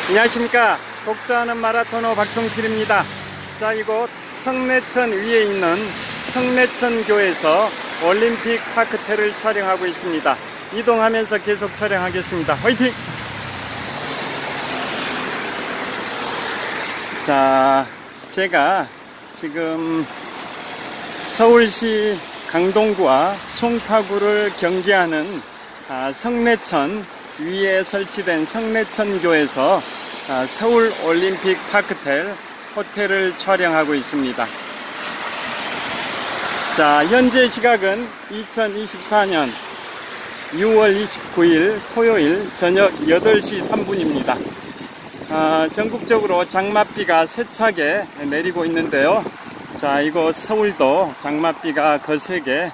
안녕하십니까. 독서하는 마라토너 박종필입니다. 자, 이곳 성내천 위에 있는 성내천교에서 올림픽 파크텔을 촬영하고 있습니다. 이동하면서 계속 촬영하겠습니다. 화이팅! 자, 제가 지금 서울시 강동구와 송파구를 경계하는 성내천 위에 설치된 성내천교에서 서울 올림픽 파크텔 호텔을 촬영하고 있습니다. 자, 현재 시각은 2024년 6월 29일 토요일 저녁 8시 3분입니다. 전국적으로 장맛비가 세차게 내리고 있는데요. 자, 이곳 서울도 장맛비가 거세게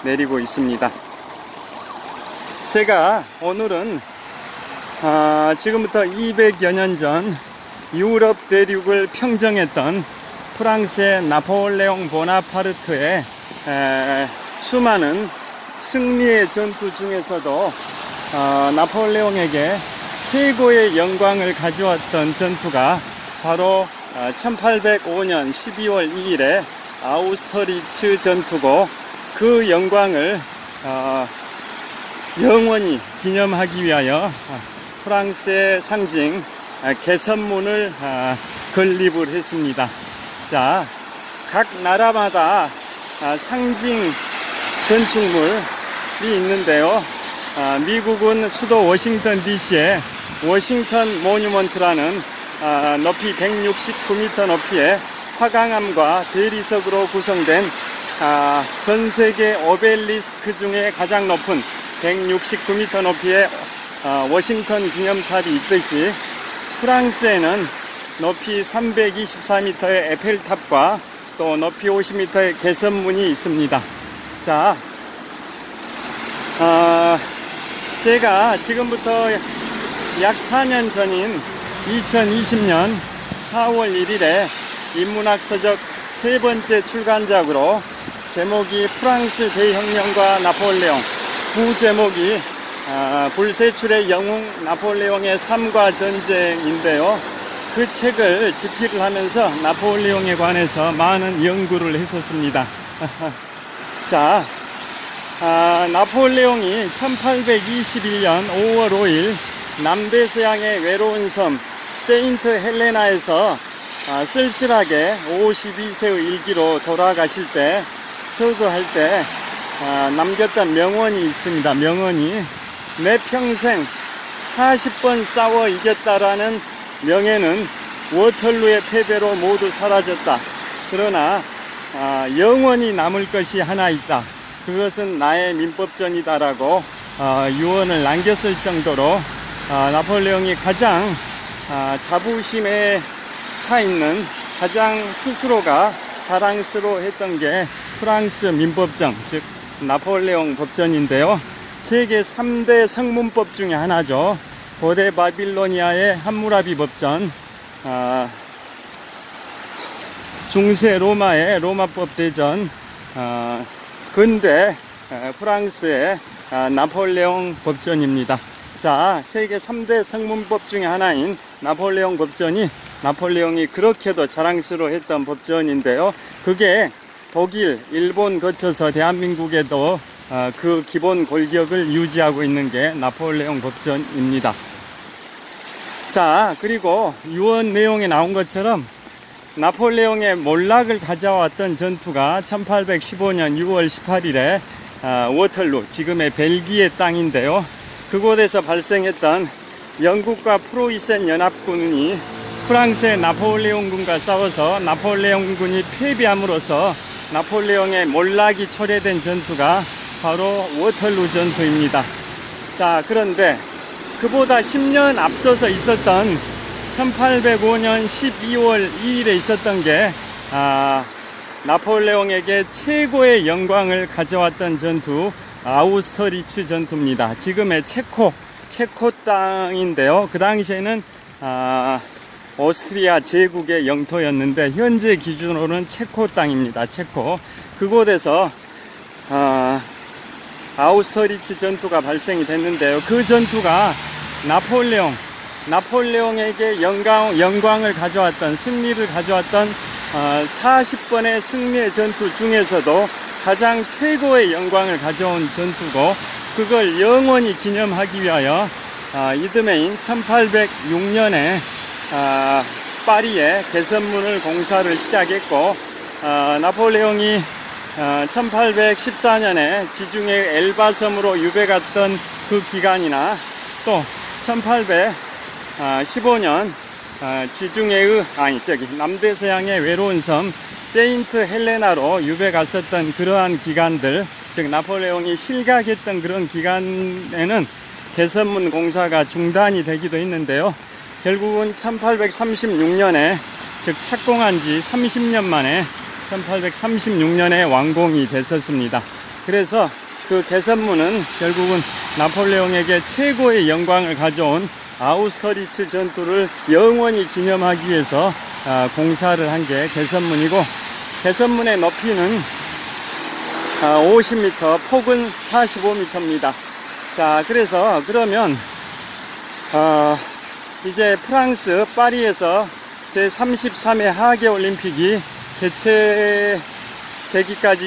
내리고 있습니다. 제가 오늘은 지금부터 200여 년 전 유럽 대륙을 평정했던 프랑스의 나폴레옹 보나파르트의 수많은 승리의 전투 중에서도 나폴레옹에게 최고의 영광을 가져왔던 전투가 바로 1805년 12월 2일에 아우스터리츠 전투고, 그 영광을 영원히 기념하기 위하여 프랑스의 상징 개선문을 건립을 했습니다. 자, 각 나라마다 상징 건축물이 있는데요. 미국은 수도 워싱턴 DC에 워싱턴 모뉴먼트라는 높이 169m 높이의 화강암과 대리석으로 구성된 전세계 오벨리스크 중에 가장 높은 169m 높이의 워싱턴 기념탑이 있듯이, 프랑스에는 높이 324m의 에펠탑과 또 높이 50m의 개선문이 있습니다. 자, 제가 지금부터 약 4년 전인 2020년 4월 1일에 인문학 서적 세 번째 출간작으로, 제목이 프랑스 대혁명과 나폴레옹, 부제목이 불세출의 영웅 나폴레옹의 삶과 전쟁인데요. 그 책을 집필을 하면서 나폴레옹에 관해서 많은 연구를 했었습니다. 자, 나폴레옹이 1821년 5월 5일 남대서양의 외로운 섬 세인트 헬레나에서 쓸쓸하게 52세의 일기로 돌아가실 때, 서거할 때 남겼던 명언이 있습니다. 명언이, 내 평생 40번 싸워 이겼다라는 명예는 워털루의 패배로 모두 사라졌다. 그러나 영원히 남을 것이 하나 있다. 그것은 나의 민법전이다라고 유언을 남겼을 정도로 나폴레옹이 가장 자부심에 차 있는, 가장 스스로가 자랑스러워했던 게 프랑스 민법정, 즉 나폴레옹 법전인데요. 세계 3대 성문법 중에 하나죠. 고대 바빌로니아의 함무라비 법전, 중세 로마의 로마법 대전, 근대 프랑스의 나폴레옹 법전입니다. 자, 세계 3대 성문법 중에 하나인 나폴레옹 법전이, 나폴레옹이 그렇게도 자랑스러워했던 법전인데요. 그게 독일, 일본 거쳐서 대한민국에도 그 기본 골격을 유지하고 있는 게 나폴레옹 법전입니다. 자, 그리고 유언 내용에 나온 것처럼 나폴레옹의 몰락을 가져왔던 전투가 1815년 6월 18일에 워털루, 지금의 벨기에 땅인데요. 그곳에서 발생했던 영국과 프로이센 연합군이 프랑스의 나폴레옹군과 싸워서 나폴레옹군이 패배함으로써 나폴레옹의 몰락이 초래된 전투가 바로 워털루 전투입니다. 자, 그런데 그보다 10년 앞서서 있었던 1805년 12월 2일에 있었던 게 나폴레옹에게 최고의 영광을 가져왔던 전투, 아우스터리츠 전투입니다. 지금의 체코 땅인데요. 그 당시에는 오스트리아 제국의 영토였는데 현재 기준으로는 체코 땅입니다. 체코. 그곳에서 아우스터리츠 전투가 발생이 됐는데요. 그 전투가 나폴레옹 나폴레옹에게 영광을 가져왔던, 승리를 가져왔던 40번의 승리의 전투 중에서도 가장 최고의 영광을 가져온 전투고, 그걸 영원히 기념하기 위하여 이듬해인 1806년에 파리에 개선문을 공사를 시작했고, 나폴레옹이 1814년에 지중해 엘바섬으로 유배 갔던 그 기간이나, 또 1815년 지중해의 남대서양의 외로운 섬 세인트 헬레나로 유배 갔었던 그러한 기간들, 즉 나폴레옹이 실각했던 그런 기간에는 개선문 공사가 중단이 되기도 했는데요. 결국은 1836년에, 즉 착공한 지 30년 만에 1836년에 완공이 됐었습니다. 그래서 그 개선문은 결국은 나폴레옹에게 최고의 영광을 가져온 아우스터리츠 전투를 영원히 기념하기 위해서 공사를 한 게 개선문이고, 개선문의 높이는 50m, 폭은 45m입니다. 자, 그래서 그러면 이제 프랑스 파리에서 제33회 하계올림픽이 개최되기까지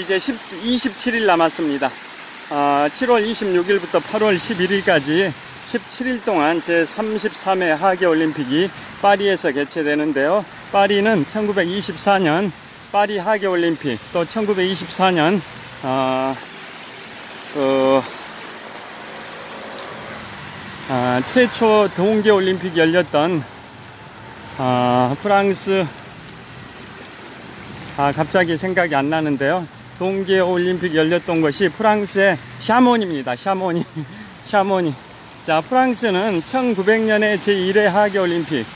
이제 27일 남았습니다. 7월 26일부터 8월 11일까지 17일 동안 제33회 하계올림픽이 파리에서 개최되는데요. 파리는 1924년 파리 하계올림픽, 또 1924년 최초 동계올림픽이 열렸던 프랑스, 갑자기 생각이 안 나는데요. 동계올림픽 열렸던 것이 프랑스의 샤모니입니다. 샤모니. 자, 프랑스는 1900년에 제1회 하계올림픽,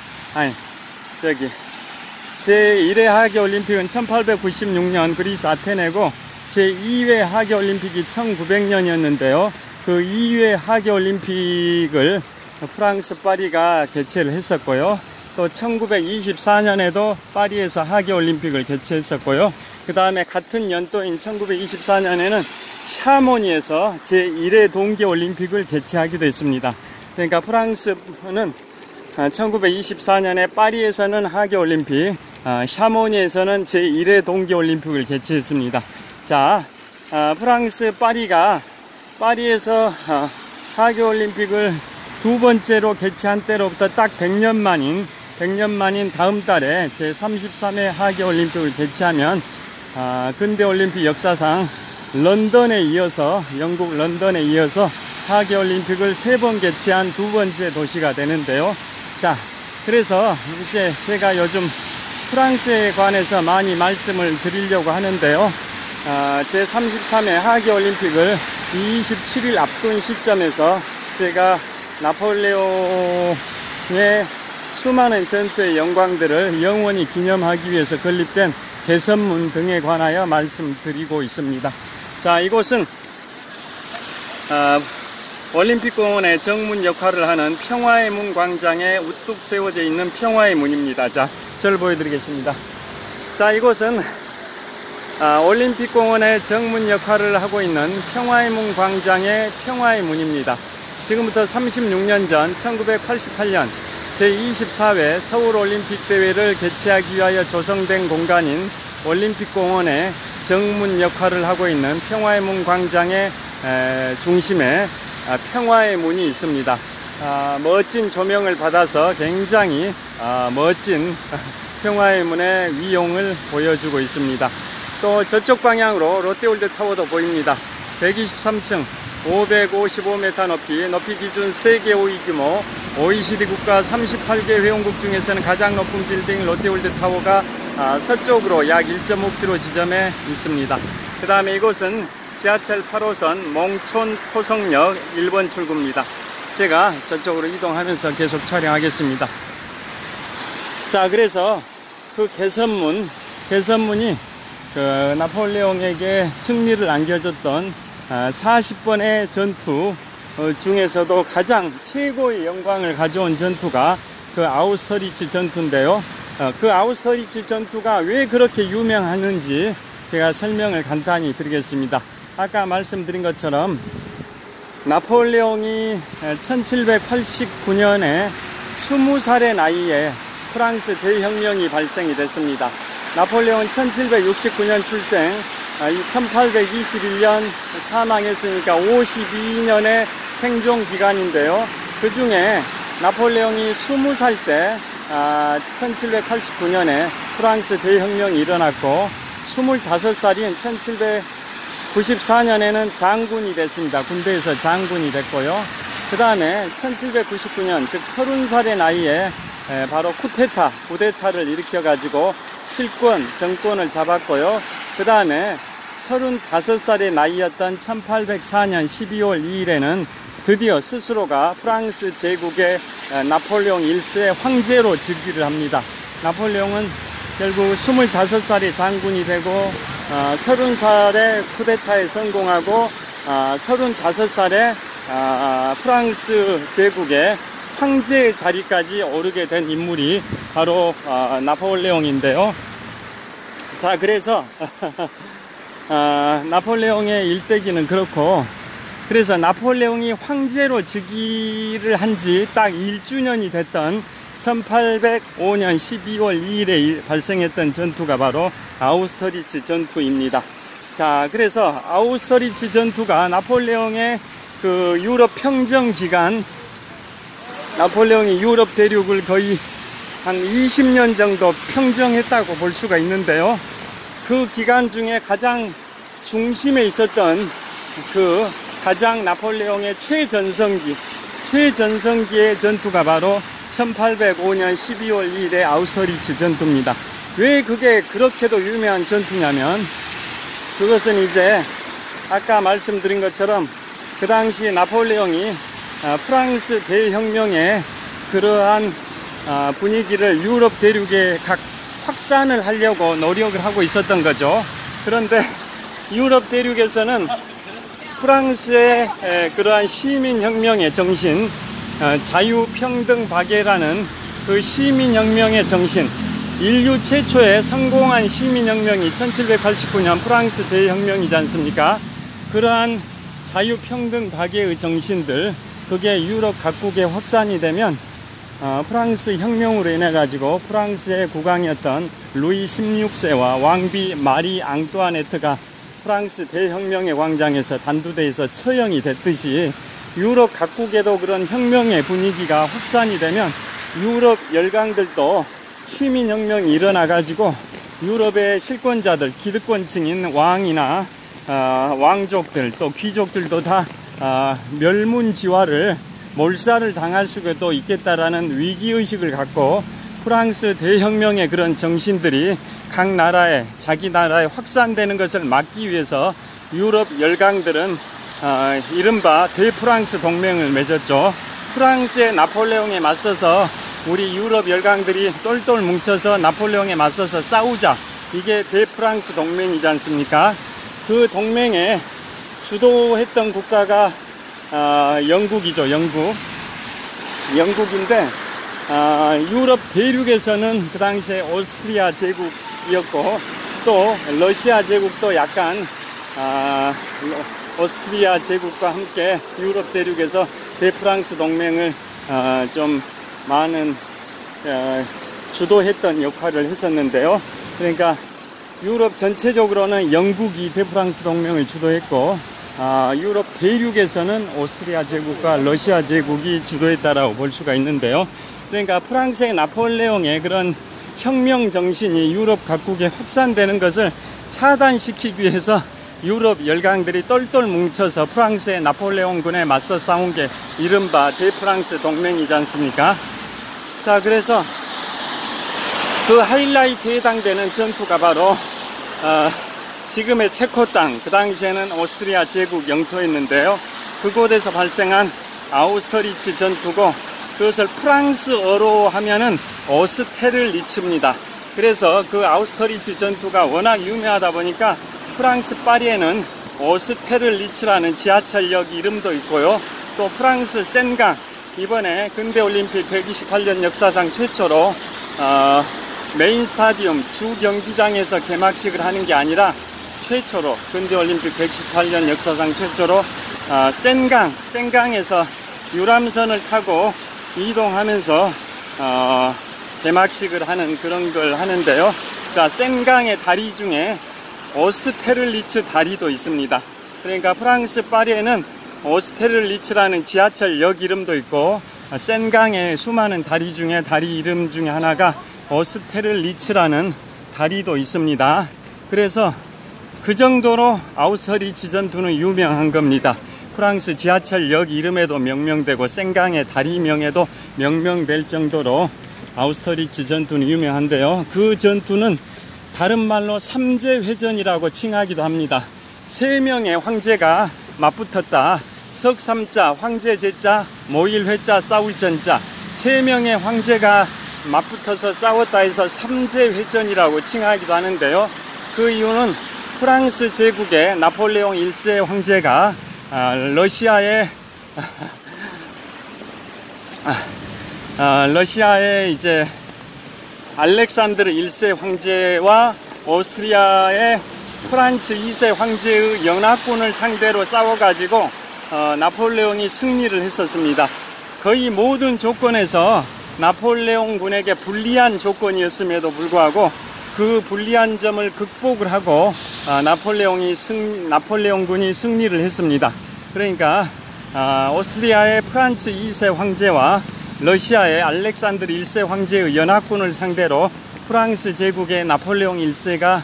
제1회 하계올림픽은 1896년 그리스 아테네고, 제2회 하계올림픽이 1900년이었는데요. 그 2회 하계올림픽을 프랑스 파리가 개최를 했었고요. 또 1924년에도 파리에서 하계올림픽을 개최했었고요. 그 다음에 같은 연도인 1924년에는 샤모니에서 제1회 동계올림픽을 개최하기도 했습니다. 그러니까 프랑스는 1924년에 파리에서는 하계올림픽, 샤모니에서는 제1회 동계올림픽을 개최했습니다. 자, 프랑스 파리에서 하계올림픽을 두 번째로 개최한 때로부터 딱 100년 만인 다음 달에 제33회 하계올림픽을 개최하면 근대올림픽 역사상 영국 런던에 이어서 하계올림픽을 3번 개최한 두 번째 도시가 되는데요. 자, 그래서 이제 제가 요즘 프랑스에 관해서 많이 말씀을 드리려고 하는데요. 제33회 하계올림픽을 27일 앞둔 시점에서 제가 나폴레옹의 수많은 전투의 영광들을 영원히 기념하기 위해서 건립된 개선문 등에 관하여 말씀드리고 있습니다. 자, 이곳은 올림픽공원의 정문 역할을 하는 평화의 문 광장에 우뚝 세워져 있는 평화의 문입니다. 자, 저를 보여드리겠습니다. 자, 이곳은 올림픽공원의 정문 역할을 하고 있는 평화의 문 광장의 평화의 문입니다. 지금부터 36년 전 1988년 제24회 서울올림픽대회를 개최하기 위하여 조성된 공간인 올림픽공원의 정문 역할을 하고 있는 평화의 문 광장의 중심에 평화의 문이 있습니다. 멋진 조명을 받아서 굉장히 멋진 평화의 문의 위용을 보여주고 있습니다. 또 저쪽 방향으로 롯데월드타워도 보입니다. 123층 555m 높이 기준 세계 5위 규모 OECD 국가 38개 회원국 중에서는 가장 높은 빌딩 롯데월드타워가 서쪽으로 약 1.5km 지점에 있습니다. 그 다음에 이곳은 지하철 8호선 몽촌 토성역 1번 출구입니다. 제가 저쪽으로 이동하면서 계속 촬영하겠습니다. 자, 그래서 그 개선문이 그 나폴레옹에게 승리를 안겨줬던 40번의 전투 중에서도 가장 최고의 영광을 가져온 전투가 그 아우스터리츠 전투인데요. 그 아우스터리츠 전투가 왜 그렇게 유명하는지 제가 설명을 간단히 드리겠습니다. 아까 말씀드린 것처럼 나폴레옹이 1789년에 20살의 나이에 프랑스 대혁명이 발생이 됐습니다. 나폴레옹은 1769년 출생, 1821년 사망했으니까 52년의 생존 기간인데요. 그 중에 나폴레옹이 20살 때 1789년에 프랑스 대혁명이 일어났고 25살인 1794년에는 장군이 됐습니다. 군대에서 장군이 됐고요. 그 다음에 1799년 즉 30살의 나이에 바로 쿠데타를 일으켜 가지고 정권을 잡았고요. 그 다음에 35살의 나이였던 1804년 12월 2일에는 드디어 스스로가 프랑스 제국의 나폴레옹 1세의 황제로 즉위를 합니다. 나폴레옹은 결국 25살에 장군이 되고 30살에 쿠데타에 성공하고 35살에 프랑스 제국의 황제의 자리까지 오르게 된 인물이 바로 나폴레옹인데요. 자, 그래서 나폴레옹의 일대기는 그렇고, 그래서 나폴레옹이 황제로 즉위를 한 지 딱 1주년이 됐던 1805년 12월 2일에 발생했던 전투가 바로 아우스터리츠 전투입니다. 자, 그래서 아우스터리츠 전투가 나폴레옹의 그 유럽 평정 기간, 나폴레옹이 유럽 대륙을 거의 한 20년 정도 평정했다고 볼 수가 있는데요. 그 기간 중에 가장 중심에 있었던 그 가장 나폴레옹의 최전성기의 전투가 바로 1805년 12월 2일의 아우스터리츠 전투입니다. 왜 그게 그렇게도 유명한 전투냐면, 그것은 이제 아까 말씀드린 것처럼 그 당시 나폴레옹이 프랑스 대혁명의 그러한 분위기를 유럽 대륙에 각 확산을 하려고 노력을 하고 있었던 거죠. 그런데 유럽 대륙에서는 프랑스의 그러한 시민혁명의 정신, 자유평등박애라는 그 시민혁명의 정신, 인류 최초의 성공한 시민혁명이 1789년 프랑스 대혁명이지 않습니까? 그러한 자유평등박애의 정신들, 그게 유럽 각국에 확산이 되면 프랑스 혁명으로 인해 가지고 프랑스의 국왕이었던 루이 16세와 왕비 마리 앙뚜아네트가 프랑스 대혁명의 광장에서 단두대에서 처형이 됐듯이 유럽 각국에도 그런 혁명의 분위기가 확산이 되면 유럽 열강들도 시민혁명이 일어나 가지고 유럽의 실권자들, 기득권층인 왕이나 왕족들, 또 귀족들도 다 멸문지화를, 몰살을 당할 수도 있겠다라는 위기의식을 갖고 프랑스 대혁명의 그런 정신들이 각 나라에, 자기 나라에 확산되는 것을 막기 위해서 유럽 열강들은 이른바 대프랑스 동맹을 맺었죠. 프랑스의 나폴레옹에 맞서서 우리 유럽 열강들이 똘똘 뭉쳐서 나폴레옹에 맞서서 싸우자, 이게 대프랑스 동맹이지 않습니까? 그 동맹에 주도했던 국가가 영국이죠. 영국인데 유럽 대륙에서는 그 당시에 오스트리아 제국이었고, 또 러시아 제국도 약간 오스트리아 제국과 함께 유럽 대륙에서 대프랑스 동맹을 좀 많은 주도했던 역할을 했었는데요. 그러니까 유럽 전체적으로는 영국이 대프랑스 동맹을 주도했고, 유럽 대륙에서는 오스트리아 제국과 러시아 제국이 주도했다라고 볼 수가 있는데요. 그러니까 프랑스의 나폴레옹의 그런 혁명 정신이 유럽 각국에 확산되는 것을 차단시키기 위해서 유럽 열강들이 똘똘 뭉쳐서 프랑스의 나폴레옹군에 맞서 싸운 게 이른바 대프랑스 동맹이지 않습니까? 자, 그래서 그 하이라이트에 해당되는 전투가 바로 지금의 체코 땅, 그 당시에는 오스트리아 제국 영토였는데요. 그곳에서 발생한 아우스터리츠 전투고, 그것을 프랑스어로 하면은 오스테르리츠입니다. 그래서 그 아우스터리츠 전투가 워낙 유명하다 보니까 프랑스 파리에는 오스테르리츠라는 지하철역 이름도 있고요. 또 프랑스 센강, 이번에 근대올림픽 128년 역사상 최초로 메인 스타디움 주 경기장에서 개막식을 하는 게 아니라 최초로, 근대올림픽 118년 역사상 최초로 센강에서 유람선을 타고 이동하면서 개막식을 하는 그런 걸 하는데요. 자, 센강의 다리 중에 오스테를리츠 다리도 있습니다. 그러니까 프랑스 파리에는 오스테를리츠라는 지하철역 이름도 있고, 센강의 수많은 다리 중에 다리 이름 중에 하나가 오스테를리츠라는 다리도 있습니다. 그래서 그 정도로 아우스트리츠 전투는 유명한 겁니다. 프랑스 지하철역 이름에도 명명되고 센강의 다리명에도 명명될 정도로 아우스트리츠 전투는 유명한데요. 그 전투는 다른 말로 삼재회전이라고 칭하기도 합니다. 3명의 황제가 맞붙었다. 석삼자, 황제제자, 모일회자, 싸울전자, 3명의 황제가 맞붙어서 싸웠다 해서 삼재회전이라고 칭하기도 하는데요. 그 이유는 프랑스 제국의 나폴레옹 1세 황제가 러시아의 이제 알렉산드르 1세 황제와 오스트리아의 프란츠 2세 황제의 연합군을 상대로 싸워가지고 나폴레옹이 승리를 했었습니다. 거의 모든 조건에서 나폴레옹 군에게 불리한 조건이었음에도 불구하고 그 불리한 점을 극복을 하고 나폴레옹 군이 승리를 했습니다. 그러니까 오스트리아의 프란츠 2세 황제와 러시아의 알렉산드르 1세 황제의 연합군을 상대로 프랑스 제국의 나폴레옹 1세가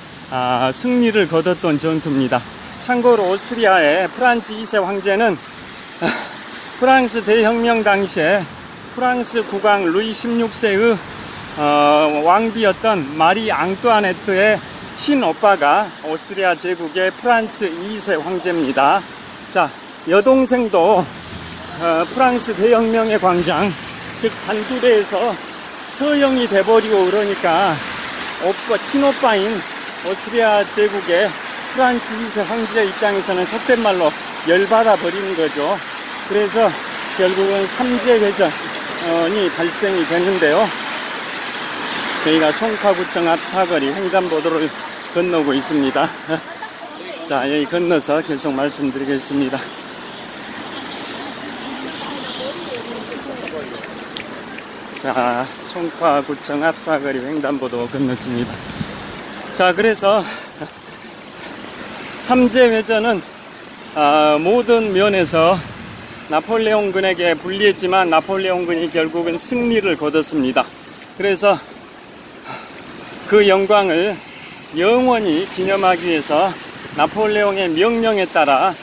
승리를 거뒀던 전투입니다. 참고로 오스트리아의 프란츠 2세 황제는 프랑스 대혁명 당시에 프랑스 국왕 루이 16세의 왕비였던 마리 앙뚜아네트의 친오빠가 오스트리아 제국의 프란츠 2세 황제입니다. 자, 여동생도 프랑스 대혁명의 광장, 즉 반두레에서 처형이 돼버리고 그러니까 친오빠인 오스트리아 제국의 프란츠 2세 황제 입장에서는 속된 말로 열받아 버리는 거죠. 그래서 결국은 삼재회전이 발생이 됐는데요. 저희가 송파구청 앞 사거리 횡단보도를 건너고 있습니다. 자, 여기 건너서 계속 말씀드리겠습니다. 자, 송파구청 앞 사거리 횡단보도 건넜습니다. 자, 그래서 삼재회전은 모든 면에서 나폴레옹 군에게 불리했지만 나폴레옹 군이 결국은 승리를 거뒀습니다. 그래서 그 영광을 영원히 기념하기 위해서 나폴레옹의 명령에 따라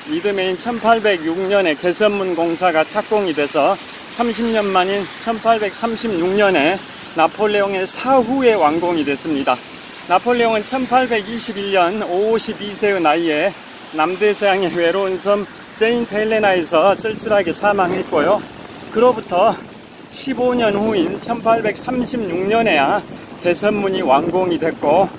이듬해인 1806년에 개선문 공사가 착공이 돼서 30년 만인 1836년에 나폴레옹의 사후에 완공이 됐습니다. 나폴레옹은 1821년 52세의 나이에 남대서양의 외로운 섬 세인트 헬레나에서 쓸쓸하게 사망했고요. 그로부터 15년 후인 1836년에야 개선문이 완공이 됐고,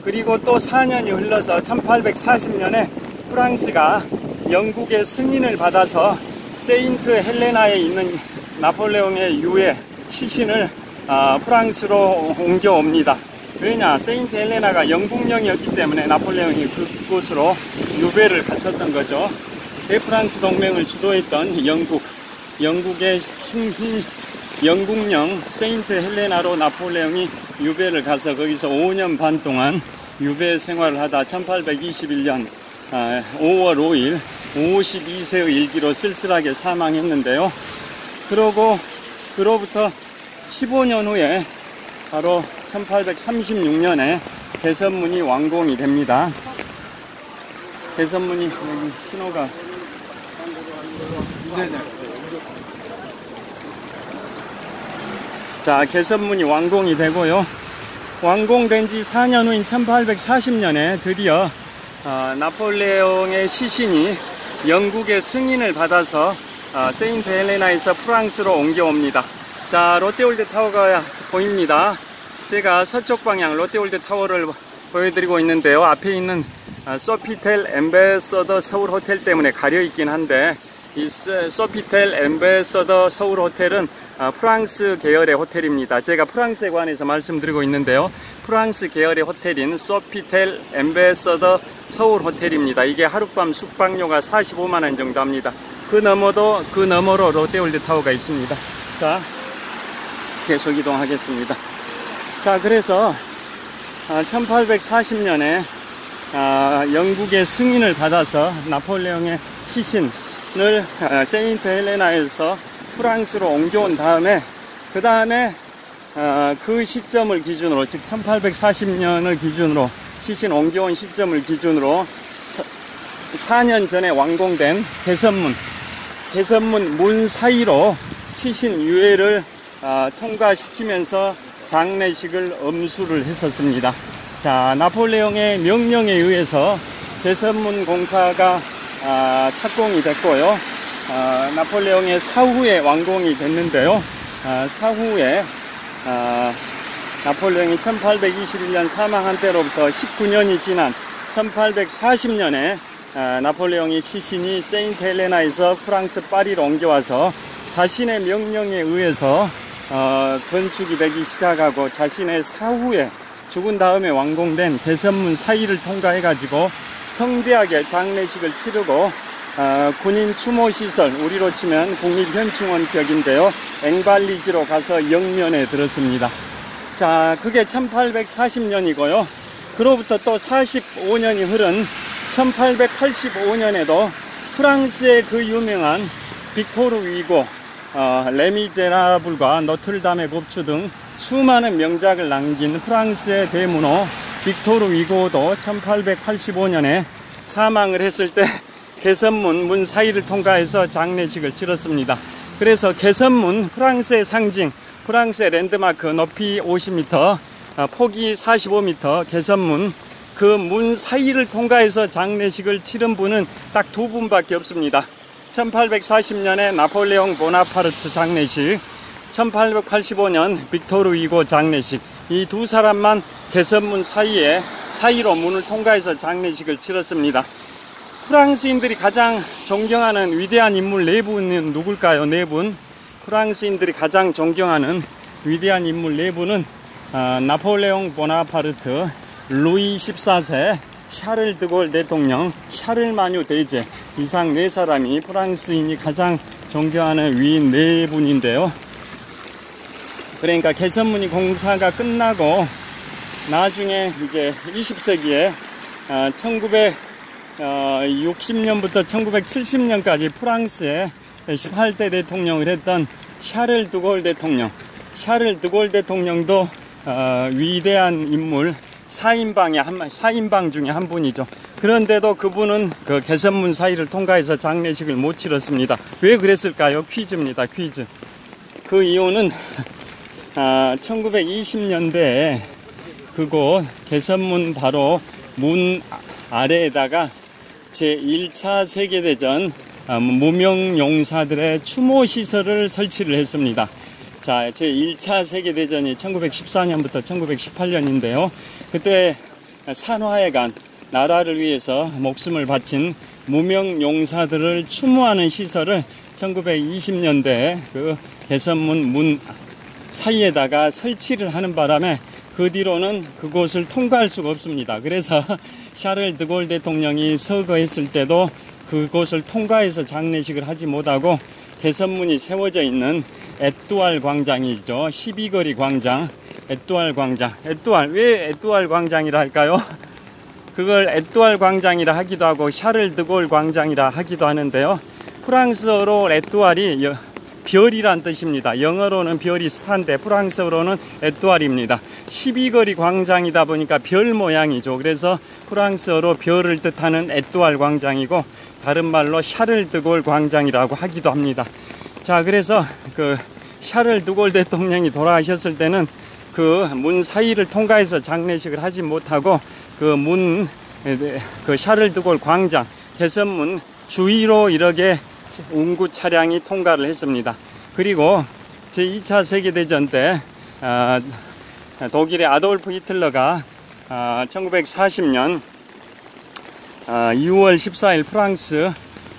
그리고 또 4년이 흘러서 1840년에 프랑스가 영국의 승인을 받아서 세인트 헬레나에 있는 나폴레옹의 유해 시신을 프랑스로 옮겨옵니다. 왜냐, 세인트 헬레나가 영국령이었기 때문에 나폴레옹이 그곳으로 유배를 갔었던 거죠. 대프랑스 동맹을 주도했던 영국의 영국령 세인트 헬레나로 나폴레옹이 유배를 가서 거기서 5년 반 동안 유배 생활을 하다 1821년 5월 5일 52세의 일기로 쓸쓸하게 사망했는데요. 그로부터 15년 후에 바로 1836년에 개선문이 완공이 됩니다. 개선문이 여기 신호가 자, 개선문이 완공이 되고요. 완공된 지 4년 후인 1840년에 드디어 나폴레옹의 시신이 영국의 승인을 받아서 세인트 헬레나에서 프랑스로 옮겨옵니다. 자, 롯데월드 타워가 보입니다. 제가 서쪽 방향 롯데월드 타워를 보여드리고 있는데요. 앞에 있는 소피텔 엠베서더 서울 호텔 때문에 가려 있긴 한데, 이 소피텔 엠베서더 서울 호텔은 프랑스 계열의 호텔입니다. 제가 프랑스에 관해서 말씀드리고 있는데요. 프랑스 계열의 호텔인 소피텔 엠베서더 서울 호텔입니다. 이게 하룻밤 숙박료가 45만원 정도 합니다. 그 너머로 롯데월드 타워가 있습니다. 자, 계속 이동하겠습니다. 자, 그래서 1840년에 영국의 승인을 받아서 나폴레옹의 시신을 세인트 헬레나에서 프랑스로 옮겨온 다음에 그 시점을 기준으로, 즉 1840년을 기준으로, 시신 옮겨온 시점을 기준으로 4년 전에 완공된 개선문 문 사이로 시신 유해를 통과시키면서 장례식을 엄수를 했었습니다. 자, 나폴레옹의 명령에 의해서 개선문 공사가 착공이 됐고요. 나폴레옹의 사후에 완공이 됐는데요. 사후에 나폴레옹이 1821년 사망한 때로부터 19년이 지난 1840년에 나폴레옹의 시신이 세인트 헬레나에서 프랑스 파리로 옮겨와서 자신의 명령에 의해서 건축이 되기 시작하고, 자신의 사후에 죽은 다음에 완공된 개선문 사이를 통과해 가지고 성대하게 장례식을 치르고 군인 추모시설, 우리로 치면 국립현충원격인데요, 앵발리지로 가서 영면에 들었습니다. 자, 그게 1840년이고요. 그로부터 또 45년이 흐른 1885년에도 프랑스의 그 유명한 빅토르 위고, 레미제라블과 노트르담의 법추 등 수많은 명작을 남긴 프랑스의 대문호 빅토르 위고도 1885년에 사망을 했을 때 개선문 문 사이를 통과해서 장례식을 치렀습니다. 그래서 개선문, 프랑스의 상징, 프랑스의 랜드마크, 높이 50m, 폭이 45m, 개선문, 그 문 사이를 통과해서 장례식을 치른 분은 딱 두 분밖에 없습니다. 1840년에 나폴레옹 보나파르트 장례식, 1885년 빅토르 위고 장례식, 이 두 사람만 개선문 사이로 문을 통과해서 장례식을 치렀습니다. 프랑스인들이 가장 존경하는 위대한 인물 네 분은 누굴까요? 네 분. 프랑스인들이 가장 존경하는 위대한 인물 네 분은 나폴레옹 보나파르트, 루이 14세, 샤를 드골 대통령, 샤를마뉴 대제, 이상 네 사람이 프랑스인이 가장 존경하는 위인 네 분인데요. 그러니까 개선문이 공사가 끝나고 나중에 이제 20세기에 1960년부터 1970년까지 프랑스의 18대 대통령을 했던 샤를 드골 대통령, 샤를 드골 대통령도 위대한 인물, 4인방 중에 한 분이죠. 그런데도 그분은 그 개선문 사이를 통과해서 장례식을 못 치렀습니다. 왜 그랬을까요? 퀴즈입니다. 퀴즈. 그 이유는 1920년대에 그곳 개선문 바로 문 아래에다가 제1차 세계대전 무명용사들의 추모시설을 설치를 했습니다. 자, 제1차 세계대전이 1914년부터 1918년인데요. 그때 산화해간 나라를 위해서 목숨을 바친 무명용사들을 추모하는 시설을 1920년대에 그 개선문 문 사이에다가 설치를 하는 바람에 그 뒤로는 그곳을 통과할 수가 없습니다. 그래서 샤를 드골 대통령이 서거했을 때도 그곳을 통과해서 장례식을 하지 못하고 개선문이 세워져 있는 에뚜알 광장이죠. 12거리 광장, 에뚜알 광장. 왜 에뚜알 광장이라 할까요? 그걸 에뚜알 광장이라 하기도 하고 샤를 드골 광장이라 하기도 하는데요. 프랑스어로 에뚜알이 별이란 뜻입니다. 영어로는 별이 스타인데 프랑스어로는 에뚜알입니다. 12거리 광장이다 보니까 별 모양이죠. 그래서 프랑스어로 별을 뜻하는 에뚜알 광장이고 다른 말로 샤를 드골 광장이라고 하기도 합니다. 자, 그래서 그 샤를 드골 대통령이 돌아가셨을 때는 그 문 사이를 통과해서 장례식을 하지 못하고 그 샤를 드골 광장, 개선문 주위로 이렇게 운구 차량이 통과를 했습니다. 그리고 제2차 세계대전 때 독일의 아돌프 히틀러가 1940년 6월 14일 프랑스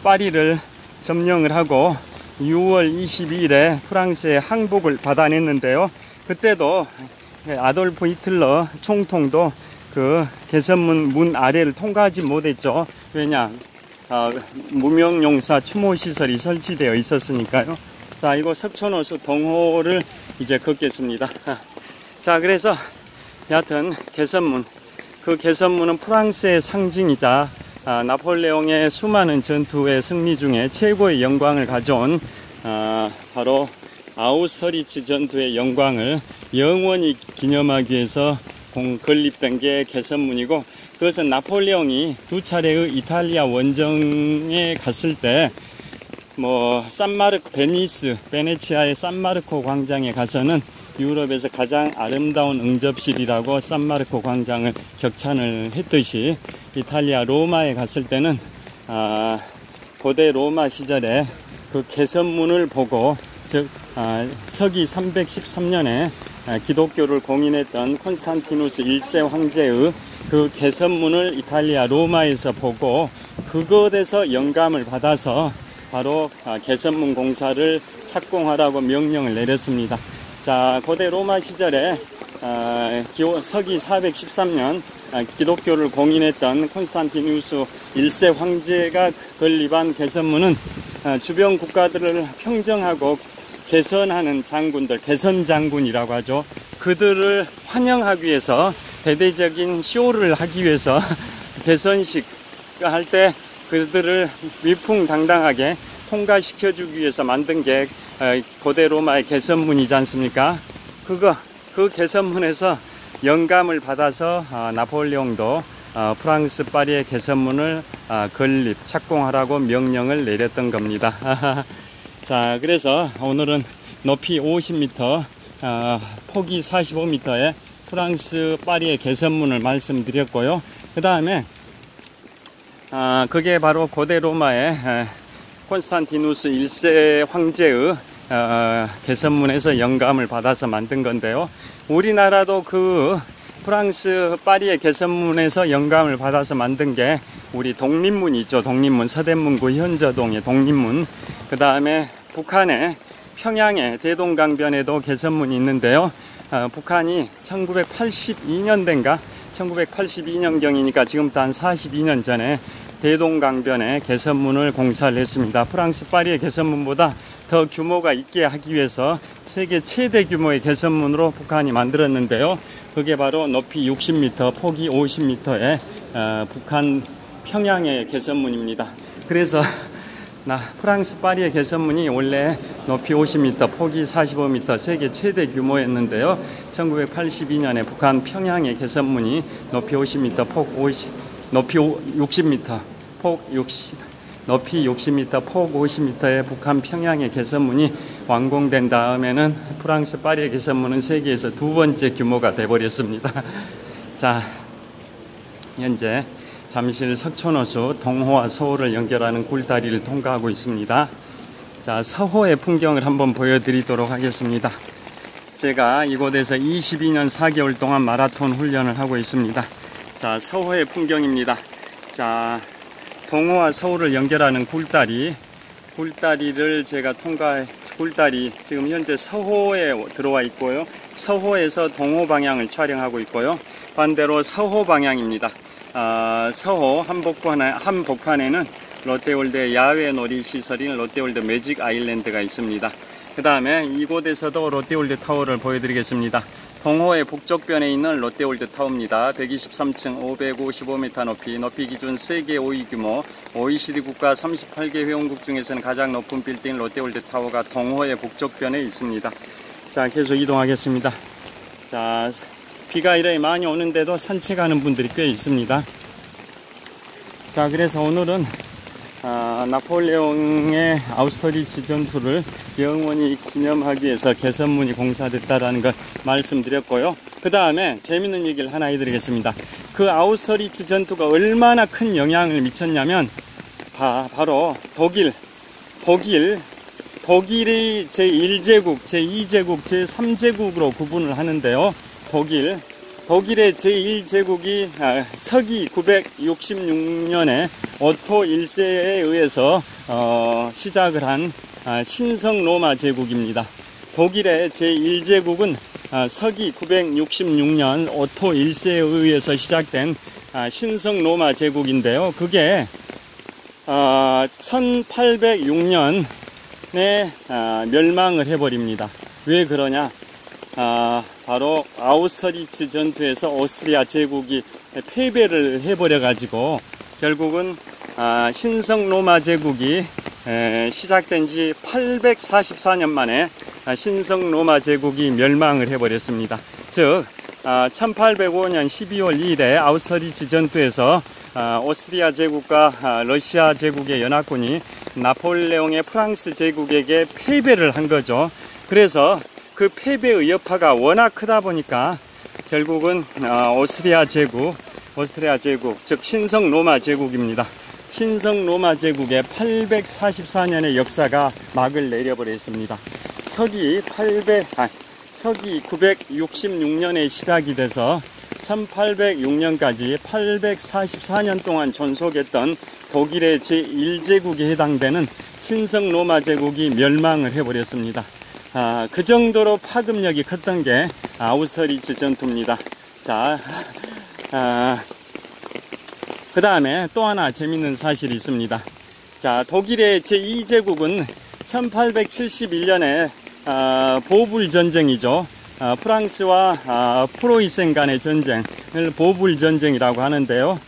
파리를 점령을 하고 6월 22일에 프랑스의 항복을 받아냈는데요. 그때도 아돌프 히틀러 총통도 그 개선문 문 아래를 통과하지 못했죠. 왜냐? 무명용사 추모시설이 설치되어 있었으니까요. 자, 이거 석촌호수 동호를 이제 걷겠습니다. 자, 그래서 여하튼 개선문, 그 개선문은 프랑스의 상징이자 나폴레옹의 수많은 전투의 승리 중에 최고의 영광을 가져온 바로 아우스터리츠 전투의 영광을 영원히 기념하기 위해서 건립된 게 개선문이고, 그것은 나폴레옹이 두 차례의 이탈리아 원정에 갔을 때 베네치아의 산마르코 광장에 가서는 유럽에서 가장 아름다운 응접실이라고 산마르코 광장을 격찬을 했듯이, 이탈리아 로마에 갔을 때는 고대 로마 시절에 그 개선문을 보고, 즉 서기 313년에 기독교를 공인했던 콘스탄티누스 1세 황제의 그 개선문을 이탈리아 로마에서 보고 그것에서 영감을 받아서 바로 개선문 공사를 착공하라고 명령을 내렸습니다. 자, 고대 로마 시절에 서기 413년 기독교를 공인했던 콘스탄티누스 1세 황제가 건립한 개선문은 주변 국가들을 평정하고 개선하는 장군들, 개선장군이라고 하죠. 그들을 환영하기 위해서, 대대적인 쇼를 하기 위해서 개선식 할 때 그들을 위풍당당하게 통과시켜주기 위해서 만든 게 고대 로마의 개선문이지 않습니까? 그 개선문에서 영감을 받아서 나폴레옹도 프랑스 파리의 개선문을 착공하라고 명령을 내렸던 겁니다. 자, 그래서 오늘은 높이 50m, 폭이 45m의 프랑스 파리의 개선문을 말씀드렸고요. 그 다음에 그게 바로 고대 로마의 콘스탄티누스 1세 황제의 개선문에서 영감을 받아서 만든 건데요. 우리나라도 그 프랑스 파리의 개선문에서 영감을 받아서 만든 게 우리 독립문이죠. 독립문, 서대문구 현저동의 독립문. 그 다음에 북한의 평양의 대동강변에도 개선문이 있는데요. 북한이 1982년대인가 1982년경이니까 지금부터 한 42년 전에 대동강변에 개선문을 공사를 했습니다. 프랑스 파리의 개선문보다 더 규모가 있게 하기 위해서 세계 최대 규모의 개선문으로 북한이 만들었는데요. 그게 바로 높이 60m, 폭이 50m의 북한 평양의 개선문입니다. 그래서 프랑스 파리의 개선문이 원래 높이 50m, 폭이 45m, 세계 최대 규모였는데요. 1982년에 북한 평양의 개선문이 높이 50m, 높이 60m, 높이 60m, 폭 50m의 북한 평양의 개선문이 완공된 다음에는 프랑스 파리의 개선문은 세계에서 두 번째 규모가 되어버렸습니다. 자, 현재 잠실 석촌호수 동호와 서호를 연결하는 굴다리를 통과하고 있습니다. 자, 서호의 풍경을 한번 보여드리도록 하겠습니다. 제가 이곳에서 22년 4개월 동안 마라톤 훈련을 하고 있습니다. 자, 서호의 풍경입니다. 자, 동호와 서호를 연결하는 굴다리를 제가 굴다리 지금 현재 서호에 들어와 있고요. 서호에서 동호 방향을 촬영하고 있고요. 반대로 서호 방향입니다. 서호 한복판에는 롯데월드 야외 놀이시설인 롯데월드 매직 아일랜드가 있습니다. 그 다음에 이곳에서도 롯데월드 타워를 보여드리겠습니다. 동호의 북쪽변에 있는 롯데월드 타워입니다. 123층 555m 높이 기준 세계 5위 규모 OECD 국가 38개 회원국 중에서는 가장 높은 빌딩 롯데월드 타워가 동호의 북쪽변에 있습니다. 자, 계속 이동하겠습니다. 자, 비가 이렇게 많이 오는데도 산책하는 분들이 꽤 있습니다. 자, 그래서 오늘은 나폴레옹의 아우스터리츠 전투를 영원히 기념하기 위해서 개선문이 공사됐다라는 걸 말씀드렸고요. 그 다음에 재밌는 얘기를 하나 해드리겠습니다. 그 아우스터리츠 전투가 얼마나 큰 영향을 미쳤냐면 바로 독일이 제1제국, 제2제국, 제3제국으로 구분을 하는데요. 독일의 제1제국이 서기 966년에 오토 1세에 의해서 시작을 한 신성 로마 제국입니다. 독일의 제1제국은 서기 966년 오토 1세에 의해서 시작된 신성 로마 제국인데요. 그게 1806년 멸망을 해버립니다. 왜 그러냐? 바로 아우스터리츠 전투에서 오스트리아 제국이 패배를 해버려 가지고 결국은 신성 로마 제국이 시작된 지 844년 만에 신성 로마 제국이 멸망을 해버렸습니다. 즉 1805년 12월 2일에 아우스터리츠 전투에서 오스트리아 제국과 러시아 제국의 연합군이 나폴레옹의 프랑스 제국에게 패배를 한 거죠. 그래서 그 패배의 여파가 워낙 크다 보니까 결국은 오스트리아 제국, 즉 신성 로마 제국입니다. 신성 로마 제국의 844년의 역사가 막을 내려버렸습니다. 서기 966년에 시작이 돼서 1806년까지 844년 동안 존속했던 독일의 제1제국에 해당되는 신성 로마 제국이 멸망을 해버렸습니다. 그 정도로 파급력이 컸던 게 아우스터리츠 전투입니다. 자, 그 다음에 또 하나 재밌는 사실이 있습니다. 자, 독일의 제2제국은 1871년에 보불전쟁이죠. 프랑스와 프로이센 간의 전쟁을 보불전쟁이라고 하는데요.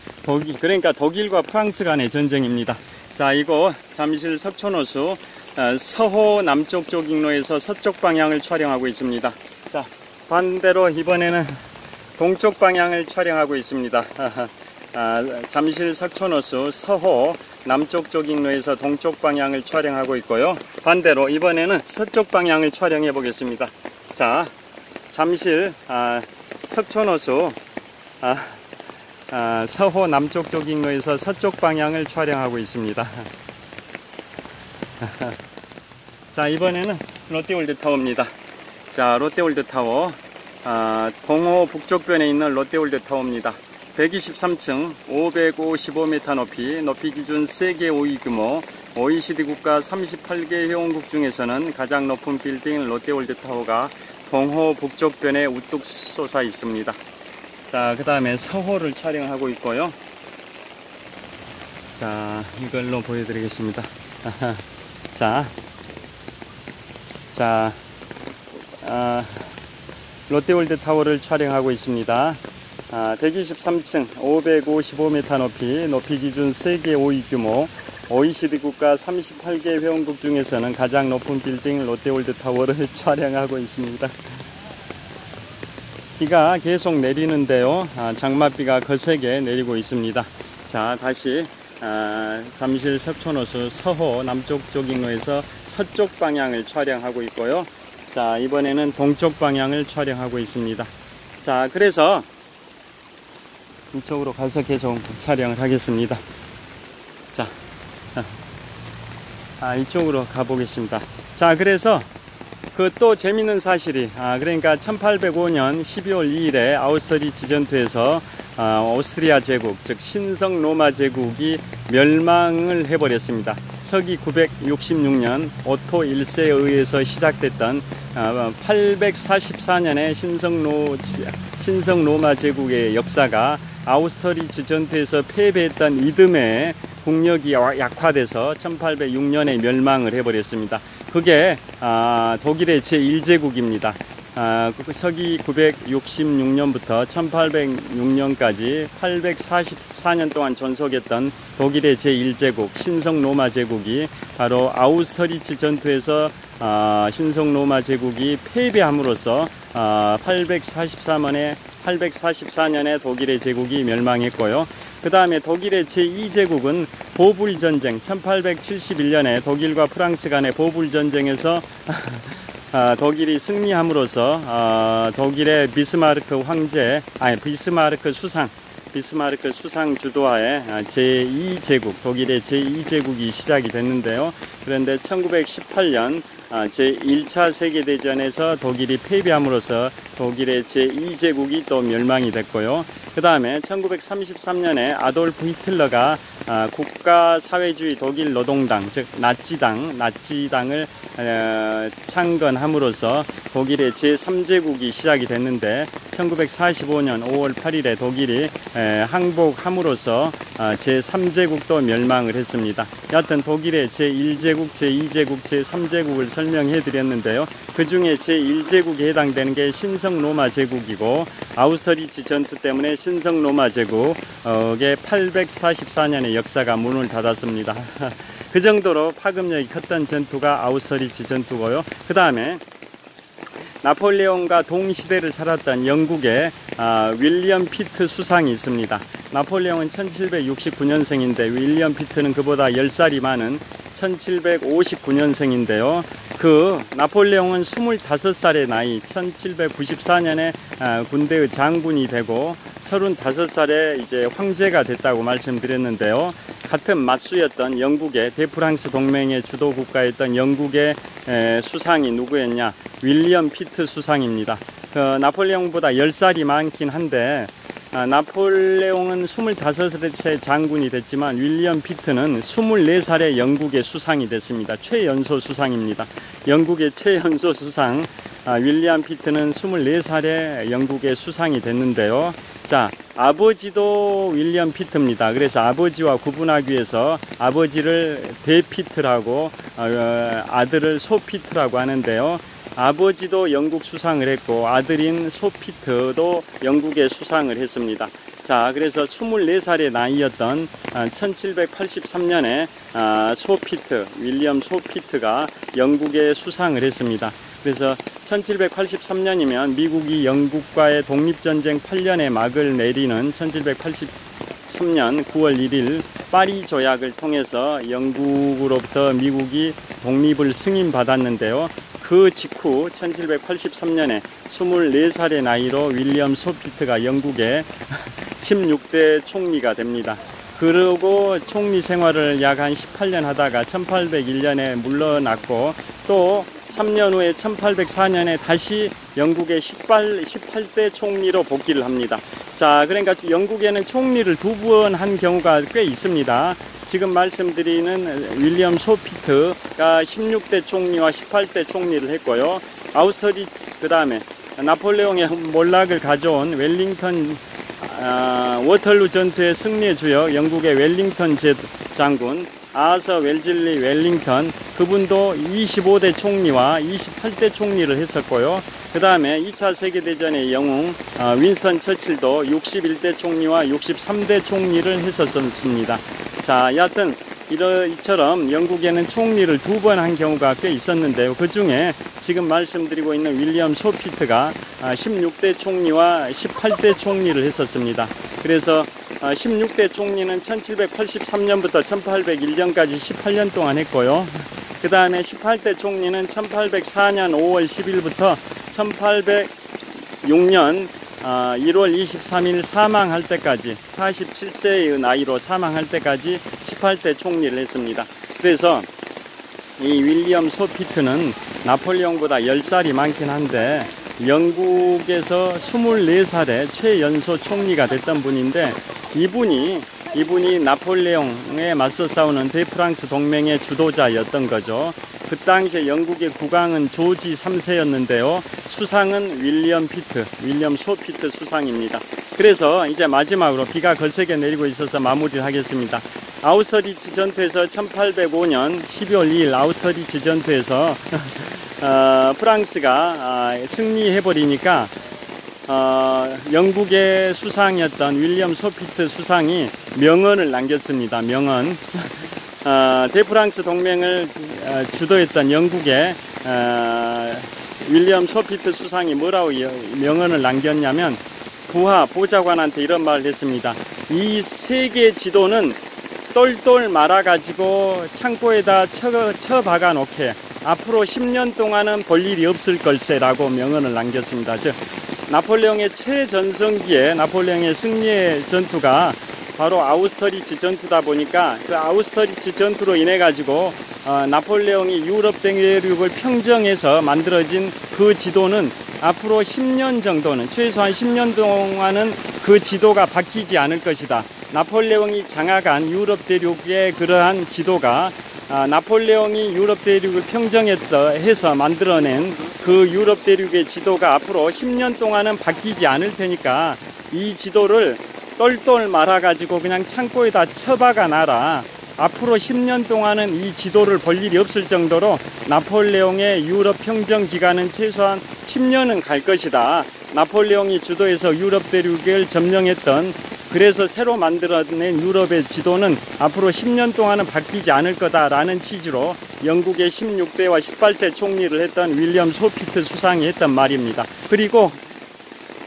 그러니까 독일과 프랑스 간의 전쟁입니다. 자, 이거 잠실 석촌호수 서호 남쪽 조깅로에서 서쪽 방향을 촬영하고 있습니다. 자, 반대로 이번에는 동쪽 방향을 촬영하고 있습니다. 잠실 석촌호수 서호 남쪽 조깅로에서 동쪽 방향을 촬영하고 있고요. 반대로 이번에는 서쪽 방향을 촬영해 보겠습니다. 자, 잠실 석촌호수 서호 남쪽 조깅로에서 서쪽 방향을 촬영하고 있습니다. 자, 이번에는 롯데월드타워입니다. 자, 롯데월드타워 동호 북쪽변에 있는 롯데월드타워입니다. 123층 555m 높이 기준 세계 5위 규모 OECD 국가 38개 회원국 중에서는 가장 높은 빌딩 롯데월드타워가 동호 북쪽변에 우뚝 솟아 있습니다. 자, 그 다음에 서호를 촬영하고 있고요. 자, 이걸로 보여드리겠습니다. 롯데월드타워를 촬영하고 있습니다. 123층 555m 높이 기준 세계 5위 규모 OECD 국가 38개 회원국 중에서는 가장 높은 빌딩 롯데월드타워를 촬영하고 있습니다. 비가 계속 내리는데요. 장맛비가 거세게 내리고 있습니다. 자, 다시 잠실 석촌호수 서호 남쪽 조깅로에서 서쪽 방향을 촬영하고 있고요. 자, 이번에는 동쪽 방향을 촬영하고 있습니다. 자, 그래서 이쪽으로 가서 계속 촬영을 하겠습니다. 자, 이쪽으로 가보겠습니다. 자, 그래서 그 또 재밌는 사실이 그러니까 1805년 12월 2일에 아우스터리츠 전투에서 오스트리아 제국, 즉 신성 로마 제국이 멸망을 해버렸습니다. 서기 966년 오토 1세에 의해서 시작됐던 844년의 신성 로마 제국의 역사가 아우스터리츠 전투에서 패배했던 이듬해 국력이 약화돼서 1806년에 멸망을 해버렸습니다. 그게 독일의 제1제국입니다. 서기 966년부터 1806년까지 844년 동안 존속했던 독일의 제1제국 신성 로마 제국이 바로 아우스터리츠 전투에서 신성 로마 제국이 패배함으로써 844년에 독일의 제국이 멸망했고요. 그 다음에 독일의 제2제국은 보불전쟁 1871년에 독일과 프랑스 간의 보불전쟁에서 독일이 승리함으로써 독일의 비스마르크 수상 주도하에 제2제국, 독일의 제2제국이 시작이 됐는데요. 그런데 1918년 제1차 세계대전에서 독일이 패배함으로써 독일의 제2제국이 또 멸망이 됐고요. 그 다음에 1933년에 아돌프 히틀러가 국가사회주의 독일 노동당, 즉 나치당을 창건함으로써 독일의 제3제국이 시작이 됐는데 1945년 5월 8일에 독일이 항복함으로써 제3제국도 멸망을 했습니다. 여하튼 독일의 제1제국, 제2제국, 제3제국을 설명해 드렸는데요. 그 중에 제1제국에 해당되는 게 신성로마 제국이고 아우서리츠 전투 때문에 신성로마 제국의 844년의 역사가 문을 닫았습니다. 그 정도로 파급력이 컸던 전투가 아우서리츠 전투고요. 그 다음에 나폴레옹과 동시대를 살았던 영국의 윌리엄 피트 수상이 있습니다. 나폴레옹은 1769년생인데 윌리엄 피트는 그보다 10살이 많은 1759년생인데요. 나폴레옹은 25살의 나이 1794년에 군대의 장군이 되고 35살에 이제 황제가 됐다고 말씀드렸는데요. 같은 맞수였던 영국의 대프랑스 동맹의 주도 국가였던 영국의 수상이 누구였냐? 윌리엄 피트 수상입니다. 나폴레옹보다 10살이 많긴 한데 나폴레옹은 25세 장군이 됐지만 윌리엄 피트는 24살에 영국의 수상이 됐습니다. 최연소 수상입니다. 영국의 최연소 수상 윌리엄 피트는 24살에 영국의 수상이 됐는데요. 자, 아버지도 윌리엄 피트입니다. 그래서 아버지와 구분하기 위해서 아버지를 대피트라고 아들을 소피트라고 하는데요. 아버지도 영국 수상을 했고 아들인 소피트도 영국의 수상을 했습니다. 자, 그래서 24살의 나이였던 1783년에 윌리엄 소피트가 영국의 수상을 했습니다. 그래서 1783년이면 미국이 영국과의 독립전쟁 8년의 막을 내리는 1783년 9월 1일 파리 조약을 통해서 영국으로부터 미국이 독립을 승인받았는데요. 그 직후 1783년에 24살의 나이로 윌리엄 소피트가 영국의 16대 총리가 됩니다. 그러고 총리 생활을 약 한 18년 하다가 1801년에 물러났고 또 3년 후에 1804년에 다시 영국의 18대 총리로 복귀를 합니다. 자, 그러니까 영국에는 총리를 2번 한 경우가 꽤 있습니다. 지금 말씀드리는 윌리엄 소피트가 16대 총리와 18대 총리를 했고요. 아우서리츠, 그 다음에 나폴레옹의 몰락을 가져온 웰링턴 워털루 전투의 승리의 주역 영국의 웰링턴 장군 아서 웰즐리 웰링턴, 그분도 25대 총리와 28대 총리를 했었고요. 그 다음에 2차 세계대전의 영웅 윈스턴 처칠도 61대 총리와 63대 총리를 했었습니다. 자, 여하튼 이처럼 영국에는 총리를 2번 한 경우가 꽤 있었는데요. 그 중에 지금 말씀드리고 있는 윌리엄 소피트가 16대 총리와 18대 총리를 했었습니다. 그래서 16대 총리는 1783년부터 1801년까지 18년 동안 했고요. 그 다음에 18대 총리는 1804년 5월 10일부터 1806년 1월 23일 사망할 때까지 47세의 나이로 사망할 때까지 18대 총리를 했습니다. 그래서 이 윌리엄 소피트는 나폴레옹보다 10살이 많긴 한데 영국에서 24살에 최연소 총리가 됐던 분인데 이분이 나폴레옹에 맞서 싸우는 대프랑스 동맹의 주도자였던 거죠. 그 당시에 영국의 국왕은 조지 3세였는데요. 수상은 윌리엄 소피트 수상입니다. 그래서 이제 마지막으로 비가 거세게 내리고 있어서 마무리를 하겠습니다. 아우서리츠 전투에서 1805년 12월 2일 아우서리츠 전투에서 프랑스가 승리해버리니까 영국의 수상이었던 윌리엄 소피트 수상이 명언을 남겼습니다. 명언. 대프랑스 동맹을 주도했던 영국의 윌리엄 소피트 수상이 뭐라고 명언을 남겼냐면 보좌관한테 이런 말을 했습니다. 이 세계 지도는 똘똘 말아가지고 창고에다 쳐박아 놓게 앞으로 10년 동안은 볼 일이 없을 걸세라고 명언을 남겼습니다. 즉 나폴레옹의 최전성기에 나폴레옹의 승리의 전투가 바로 아우스터리츠 전투다 보니까 그 아우스터리츠 전투로 인해 가지고 나폴레옹이 유럽 대륙을 평정해서 만들어진 그 지도는 앞으로 10년 정도는, 최소한 10년 동안은 그 지도가 바뀌지 않을 것이다. 나폴레옹이 장악한 유럽 대륙의 그러한 지도가 나폴레옹이 유럽 대륙을 평정해서 만들어낸 그 유럽 대륙의 지도가 앞으로 10년 동안은 바뀌지 않을 테니까 이 지도를 똘똘 말아가지고 그냥 창고에다 처박아 놔라. 앞으로 10년 동안은 이 지도를 볼 일이 없을 정도로 나폴레옹의 유럽 평정 기간은 최소한 10년은 갈 것이다. 나폴레옹이 주도해서 유럽 대륙을 점령했던, 그래서 새로 만들어낸 유럽의 지도는 앞으로 10년 동안은 바뀌지 않을 거다라는 취지로 영국의 16대와 18대 총리를 했던 윌리엄 소피트 수상이 했던 말입니다. 그리고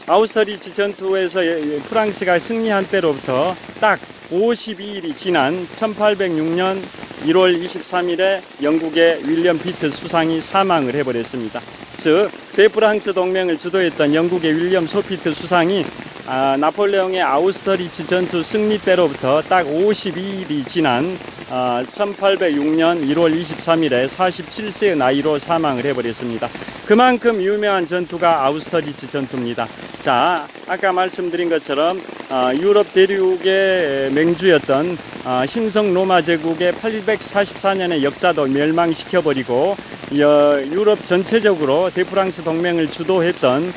아우스터리츠 전투에서 프랑스가 승리한 때로부터 딱 52일이 지난 1806년 1월 23일에 영국의 윌리엄 피트 수상이 사망을 해버렸습니다. 즉 대프랑스 동맹을 주도했던 영국의 윌리엄 소피트 수상이 나폴레옹의 아우스터리츠 전투 승리 때로부터 딱 52일이 지난 1806년 1월 23일에 47세의 나이로 사망을 해버렸습니다. 그만큼 유명한 전투가 아우스터리츠 전투입니다. 자, 아까 말씀드린 것처럼 유럽 대륙의 맹주였던 신성 로마 제국의 844년의 역사도 멸망시켜버리고 유럽 전체적으로 대프랑스 동맹을 주도했던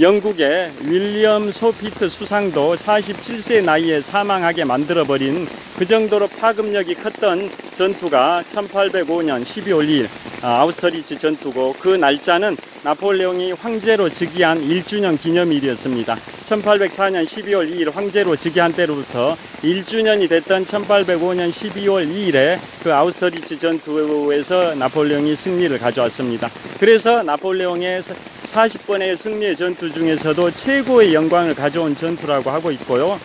영국의 윌리엄 소피트 수상도 47세 나이에 사망하게 만들어버린 그 정도로 파급력이 컸던 전투가 1805년 12월 2일 아우스터리츠 전투고, 그 날짜는 나폴레옹이 황제로 즉위한 1주년 기념일이었습니다. 1804년 12월 2일 황제로 즉위한 때로부터 1주년이 됐던 1805년 12월 2일에 그 아우스터리츠 전투에서 나폴레옹이 승리를 가져왔습니다. 그래서 나폴레옹의 40번의 승리의 전투 중에서도 최고의 영광을 가져온 전투라고 하고 있고요.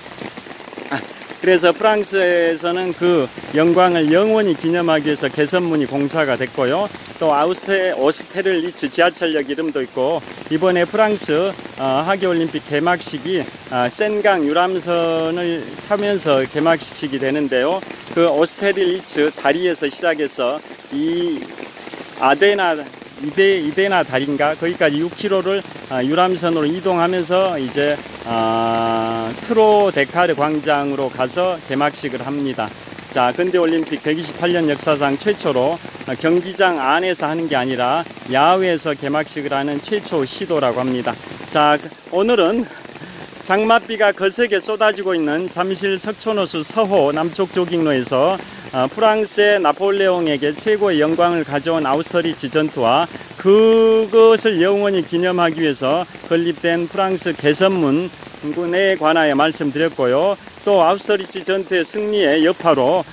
그래서 프랑스에서는 그 영광을 영원히 기념하기 위해서 개선문이 공사가 됐고요. 또 오스테를리츠 지하철역 이름도 있고, 이번에 프랑스 하계올림픽 개막식이 센강 유람선을 타면서 개막식이 되는데요. 그 오스테를리츠 다리에서 시작해서 이 이데나 다리인가 거기까지 6km를 유람선으로 이동하면서 이제 트로데카르 광장으로 가서 개막식을 합니다. 자, 근대올림픽 128년 역사상 최초로 경기장 안에서 하는 게 아니라 야외에서 개막식을 하는 최초 시도라고 합니다. 자, 오늘은 장맛비가 거세게 쏟아지고 있는 잠실 석촌호수 서호 남쪽 조깅로에서 프랑스의 나폴레옹에게 최고의 영광을 가져온 아우스터리츠 전투와 그것을 영원히 기념하기 위해서 건립된 프랑스 개선문에 관하여 말씀드렸고요. 또 아우스터리츠 전투의 승리의 여파로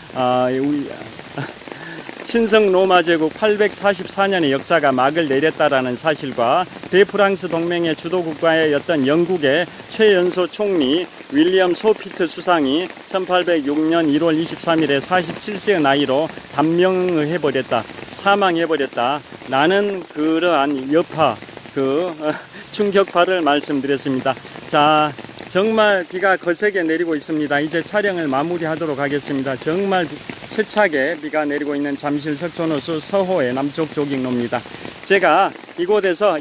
신성 로마 제국 844년의 역사가 막을 내렸다라는 사실과 대프랑스 동맹의 주도 국가였던 영국의 최연소 총리 윌리엄 소피트 수상이 1806년 1월 23일에 47세의 나이로 단명을 해버렸다, 사망해버렸다. 나는 그러한 여파, 충격파를 말씀드렸습니다. 자, 정말 비가 거세게 내리고 있습니다. 이제 촬영을 마무리하도록 하겠습니다. 정말 세차게 비가 내리고 있는 잠실 석촌호수 서호의 남쪽 조깅로입니다. 제가 이곳에서